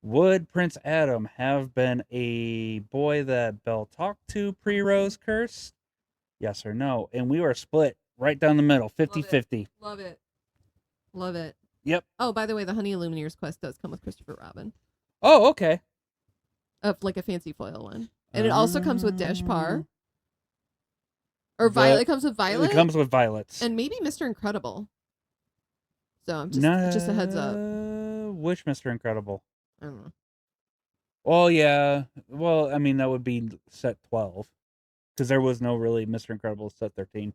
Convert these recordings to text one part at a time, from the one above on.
Would Prince Adam have been a boy that Belle talked to pre-Rose curse? Yes or no? And we were split right down the middle, Love it. 50-50. Love it. Love it. Yep. Oh, by the way, the Honey Illumineers quest does come with Christopher Robin. Oh, okay. Of like a fancy foil one. And it also comes with Uh, Deshpar. Or Violet. the It comes with it Violet comes with violets. and maybe Mr. Incredible. So I'm just a heads up. No, which Mr. Incredible? I don't know. Oh yeah. Well, I mean that would be set 12 because there was no really Mr. Incredible set 13.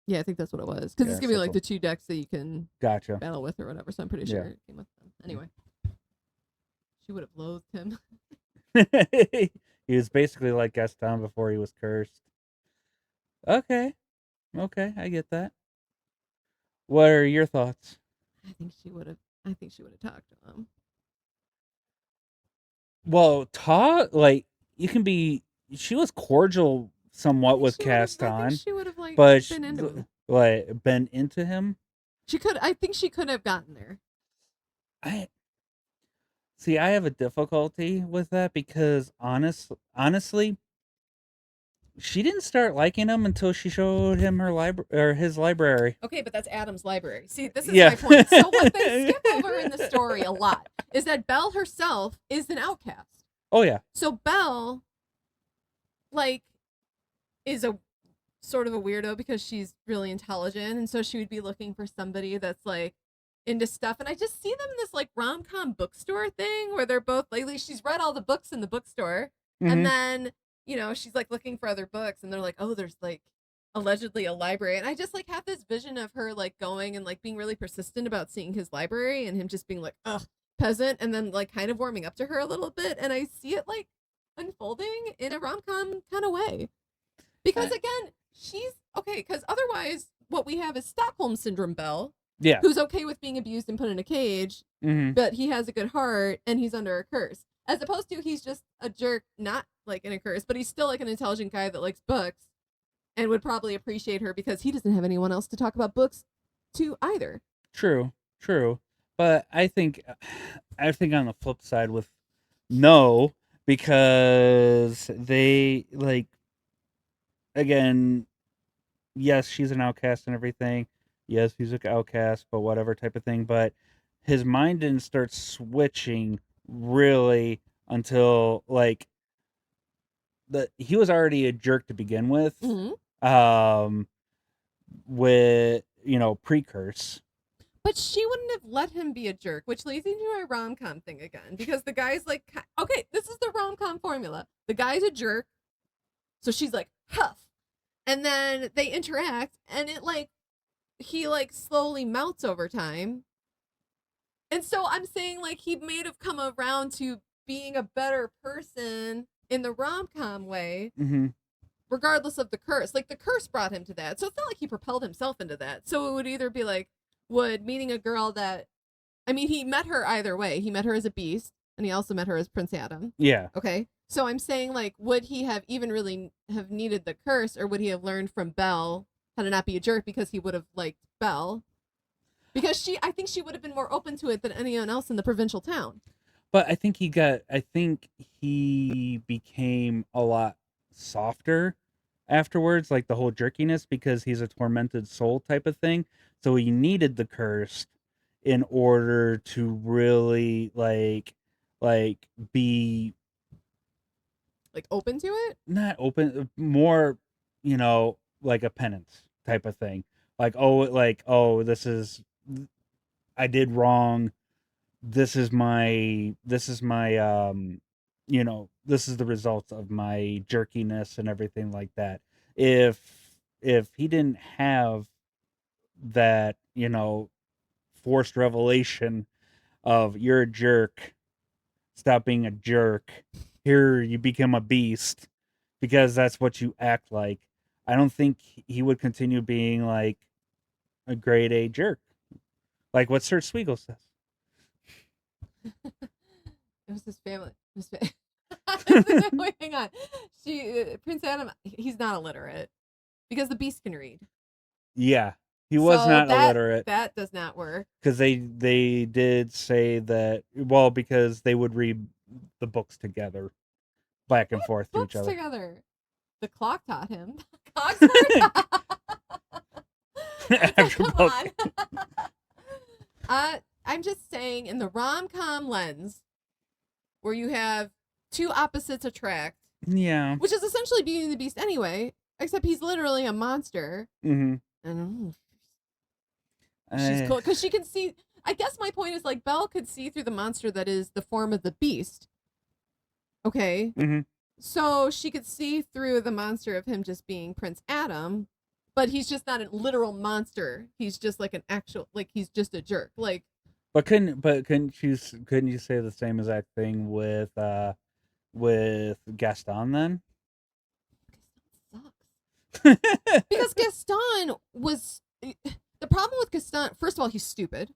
Yeah, I think that's what it was. Because Yeah, it's gonna be set like 12. the 2 decks that you can Gotcha. battle with or whatever. So I'm pretty Yeah. sure it came with them. Anyway, she would have loathed him. He was basically like Gaston before he was cursed. Okay. Okay, I get that. What are your thoughts? I think she would have. I think she would have talked to him. Well, like you can be. She was cordial somewhat with I think Caston, she would have like but been into him. like been into him. She could. I think she could have gotten there. I see. I have a difficulty with that because honestly, she didn't start liking him until she showed him her library or his library. Okay, but that's Adam's library. See, this is Yeah. my point. So what they skip over in the story a lot is that Belle herself is an outcast. Oh yeah. So Belle, like, is a sort of a weirdo because she's really intelligent, and so she would be looking for somebody that's like into stuff. And I just see them in this like rom-com bookstore thing where they're both like she's read all the books in the bookstore, and Mm-hmm. then she's like looking for other books, and they're like, oh, there's like allegedly a library, and I just like have this vision of her like going and like being really persistent about seeing his library, and him just being like, ugh, peasant, and then like kind of warming up to her a little bit, and I see it like unfolding in a rom-com kind of way. Because again, she's okay, because otherwise what we have is Stockholm syndrome Belle, Yeah. who's okay with being abused and put in a cage, Mm-hmm. but he has a good heart and he's under a curse. As opposed to he's just a jerk, not like in a curse, but he's still like an intelligent guy that likes books and would probably appreciate her because he doesn't have anyone else to talk about books to either. True. True. But I think on the flip side with no, because they like again, yes, she's an outcast and everything. Yes, he's an outcast, but whatever type of thing. But his mind didn't start switching really until like he was already a jerk to begin with. Mm-hmm. Um, with pre-curse. But she wouldn't have let him be a jerk, which leads into our rom com thing again. Because the guy's like, okay, this is the rom com formula. The guy's a jerk, so she's like, huff. And then they interact, and it like, he like slowly melts over time. And so I'm saying like he may have come around to being a better person in the rom com way, Mm-hmm. regardless of the curse. Like the curse brought him to that. So it's not like he propelled himself into that. So it would either be like, would meeting a girl that, I mean, he met her either way. He met her as a beast, and he also met her as Prince Adam. Yeah. Okay. So I'm saying like, would he have even really have needed the curse, or would he have learned from Belle how to not be a jerk because he would have liked Belle? Because I think she would have been more open to it than anyone else in the provincial town. But I think he became a lot softer afterwards, like the whole jerkiness, because he's a tormented soul type of thing. So he needed the curse in order to really like be Like open to it? not open, more, like a penance type of thing. Like, this is, I did wrong. This is the result of my jerkiness and everything like that. If he didn't have that, forced revelation of you're a jerk, stop being a jerk, here you become a beast because that's what you act like, I don't think he would continue being like a grade A jerk, like what Sir Sweegle says. It was his family. Wait, hang on. Prince Adam, he's not illiterate because the beast can read. Yeah, He was So not illiterate that does not work. because they did say that, well, because they would read the books together, back and forth to each Books other. together. The clock taught him. Cogsworth. It's like, Actual come book. on. I'm just saying, in the rom-com lens, where you have two opposites attract, Yeah. which is essentially Beauty and the Beast anyway, except he's literally a monster. Mm-hmm. And she's cool because she can see. I guess my point is, like, Belle could see through the monster that is the form of the beast. Okay. Mm-hmm. So she could see through the monster of him just being Prince Adam, but he's just not a literal monster. He's just like an actual, like, he's just a jerk. Like, But couldn't you say the same exact thing with Gaston then? sucks. Because Gaston was the problem with Gaston. First of all, he's stupid,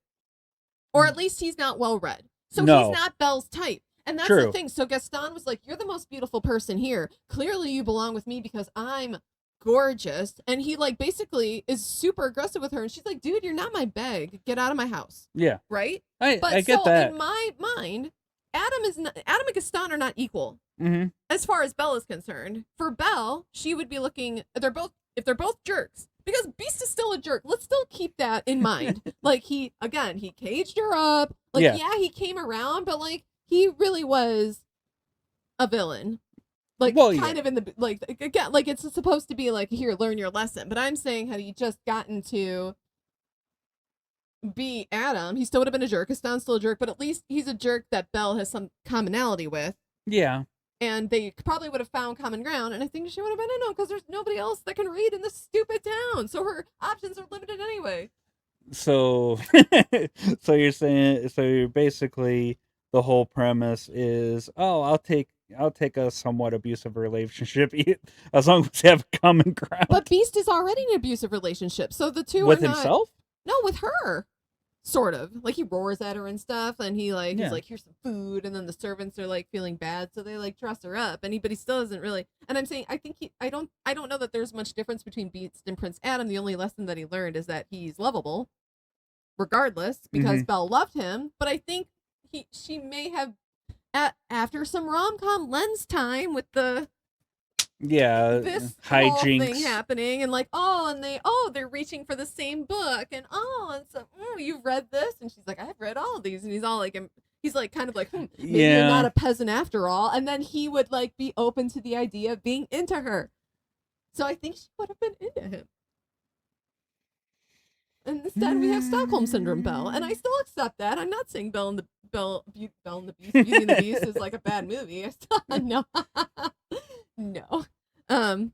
or at least he's not well read. So No. he's not Belle's type. And that's True. the thing. So Gaston was like, "You're the most beautiful person here. Clearly, you belong with me because I'm gorgeous." And he, like, basically is super aggressive with her. And she's like, "Dude, you're not my bag. Get out of my house." Yeah. Right? I But get so that. in my mind, Adam and Gaston are not equal Mm-hmm. as far as Belle is concerned. For Belle, she would be looking. If they're both jerks, because Beast is still a jerk. Let's still keep that in mind. Like, he caged her up. Like, yeah, he came around, but, like, he really was a villain. Like, Well, kind of in the, like, again, like, it's supposed to be like, here, learn your lesson. But I'm saying, had he just gotten to be Adam, he still would have been a jerk. Gaston's still a jerk, but at least he's a jerk that Belle has some commonality with. Yeah. And they probably would have found common ground, and I think she would have been a no, because there's nobody else that can read in this stupid town. So her options are limited anyway. So you're saying, so you're basically, the whole premise is, oh, I'll take a somewhat abusive relationship as long as we have common ground. But Beast is already in an abusive relationship, so the two with are not, himself? No, with her. Sort of. Like, he roars at her and stuff, and he's like, here's some food, and then the servants are, like, feeling bad, so they, like, dress her up, and but he still doesn't really. And I'm saying, I think I don't know that there's much difference between Beast and Prince Adam. The only lesson that he learned is that he's lovable, regardless, because Belle loved him. But I think she may have, after some rom-com lens time with the this whole thing happening, and like, they're reaching for the same book, and so you've read this, and she's like, I've read all of these, and he's all like, he's like, kind of like, maybe you're not a peasant after all, and then he would, like, be open to the idea of being into her. So I think she would have been into him. And instead, we have Stockholm Syndrome Belle, and I still accept that. I'm not saying Belle and the Beast, Beauty and the Beast is like a bad movie. I still no. I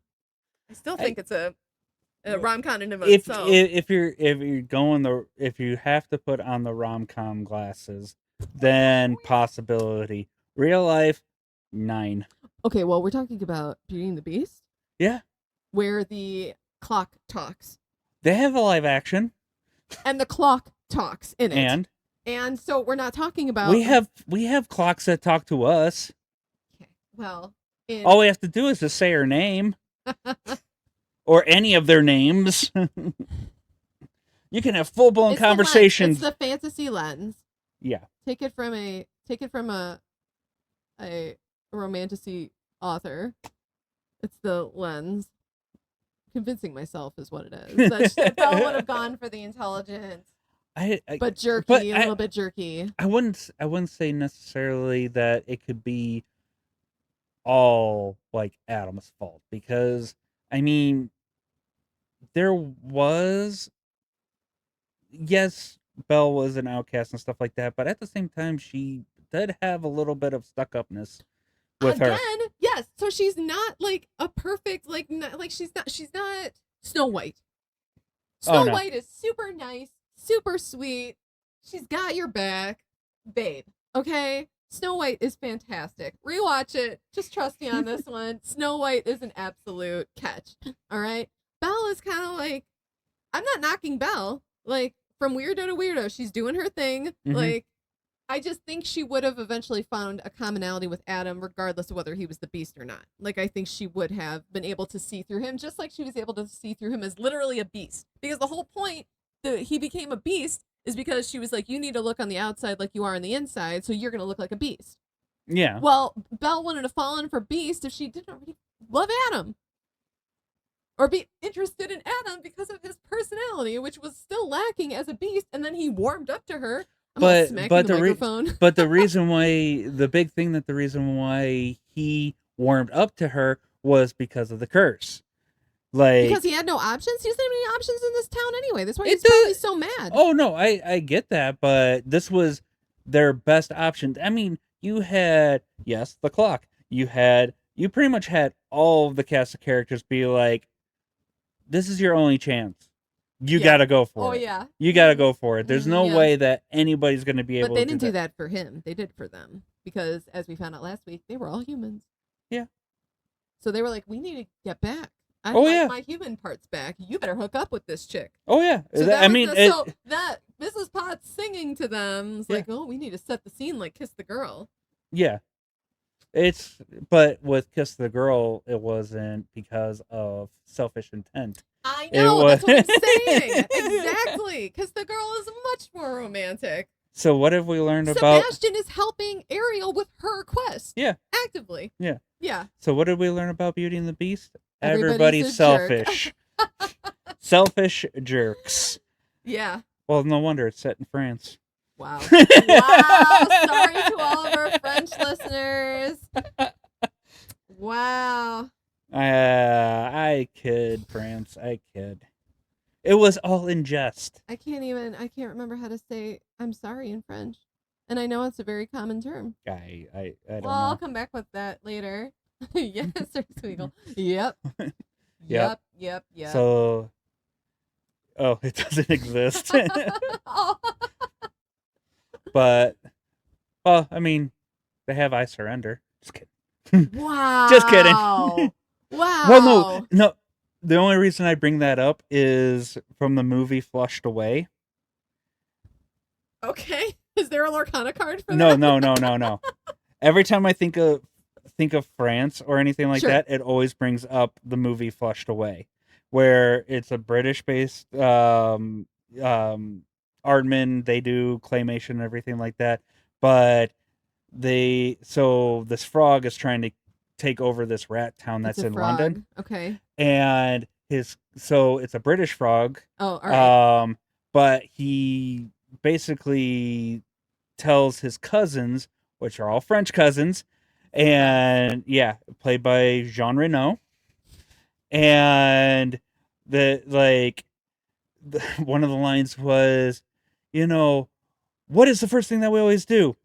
still think it's a rom-com in of itself. If you have to put on the rom-com glasses, then possibility. Real life, 9. Okay, well, we're talking about Beauty and the Beast. Yeah. Where the clock talks. They have a live action. And the clock talks in it. And so we're not talking about... We have clocks that talk to us. Okay, well... All we have to do is just say her name. Or any of their names. You can have full-blown conversations. It's the fantasy lens. Yeah. Take it from a romantasy author. It's the lens. Convincing myself is what it is. Belle would have gone for the intelligent, but jerky, a little bit jerky. I wouldn't say necessarily that it could be all, like, Adam's fault, because I mean, there was, yes, Belle was an outcast and stuff like that, but at the same time, she did have a little bit of stuck-upness with her. Yes. So she's not, like, a perfect, like she's not Snow White. Snow White is super nice, super sweet. She's got your back, babe. Okay. Snow White is fantastic. Rewatch it. Just trust me on this one. Snow White is an absolute catch. All right. Belle is kind of like, I'm not knocking Belle. Like, from weirdo to weirdo, she's doing her thing. Mm-hmm. Like, I just think she would have eventually found a commonality with Adam, regardless of whether he was the beast or not. Like, I think she would have been able to see through him, just like she was able to see through him as literally a beast. Because the whole point that he became a beast is because she was like, you need to look on the outside like you are on the inside, so you're going to look like a beast. Yeah. Well, Belle wouldn't have fallen for Beast if she didn't already love Adam. Or be interested in Adam because of his personality, which was still lacking as a beast, and then he warmed up to her. But Smacking the microphone. but the reason why the reason why he warmed up to her was because of the curse. Like, because he had no options. He doesn't have any options in this town anyway. That's why he's probably so mad. Oh no, I get that, but this was their best option. I mean, you had the clock. You pretty much had all of the cast of characters be like, this is your only chance. You gotta go for it. Yeah. You gotta go for it. There's no way that anybody's gonna be able to do that. But they didn't do that for him. They did it for them. Because, as we found out last week, they were all humans. Yeah. So they were like, we need to get back. I like my human parts back. You better hook up with this chick. Oh, yeah. So that Mrs. Potts singing to them is like, oh, we need to set the scene like Kiss the Girl. Yeah. But with Kiss the Girl, it wasn't because of selfish intent. I know, that's what I'm saying. Exactly. Kiss the Girl is much more romantic. So what have we learned about... Sebastian is helping Ariel with her quest. Yeah. Actively. Yeah. Yeah. So what did we learn about Beauty and the Beast? Everybody's selfish. Selfish jerks. Yeah. Well, no wonder it's set in France. Wow. Wow. Sorry to all of our French listeners. Wow. I kid, France. I kid. It was all in jest. I can't remember how to say I'm sorry in French. And I know it's a very common term. I don't know. I'll come back with that later. Yes, Sir Squeagle. Yep. Yep. So, it doesn't exist. Oh. But, well, I mean, they have I Surrender. Just kidding. Wow. Just kidding. Wow. Well, no. The only reason I bring that up is from the movie Flushed Away. Okay. Is there a Lorcana card for that? No. Every time I think of France or anything like that, it always brings up the movie Flushed Away, where it's a British-based Aardman. They do claymation and everything like that, but this frog is trying to take over this rat town that's in London. Okay. And it's a British frog. Oh, all right. But he basically tells his cousins, which are all French cousins, and played by Jean Reno, and one of the lines was, what is the first thing that we always do?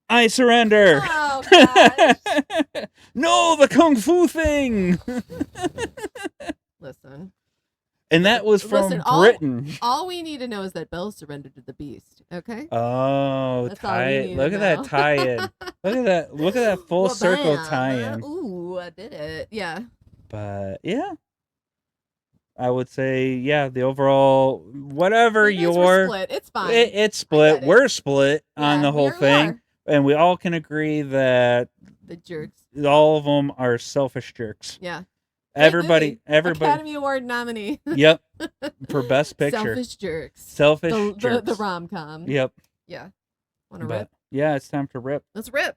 I surrender. Oh, gosh. No, the kung fu thing. Listen. And that was from Britain. All we need to know is that Belle surrendered to the beast. Okay. Oh, look at that tie-in. Look at that full circle tie-in. Ooh, I did it. Yeah. But yeah, I would say the overall whatever we're split. It's fine. It's split. We're split on the whole thing, and we all can agree that the jerks, all of them are selfish jerks. Yeah. Everybody. Academy Award nominee. Yep. For Best Picture. Selfish jerks. Selfish jerks. The rom-com. Yep. Yeah. Want to rip? Yeah, it's time to rip. Let's rip.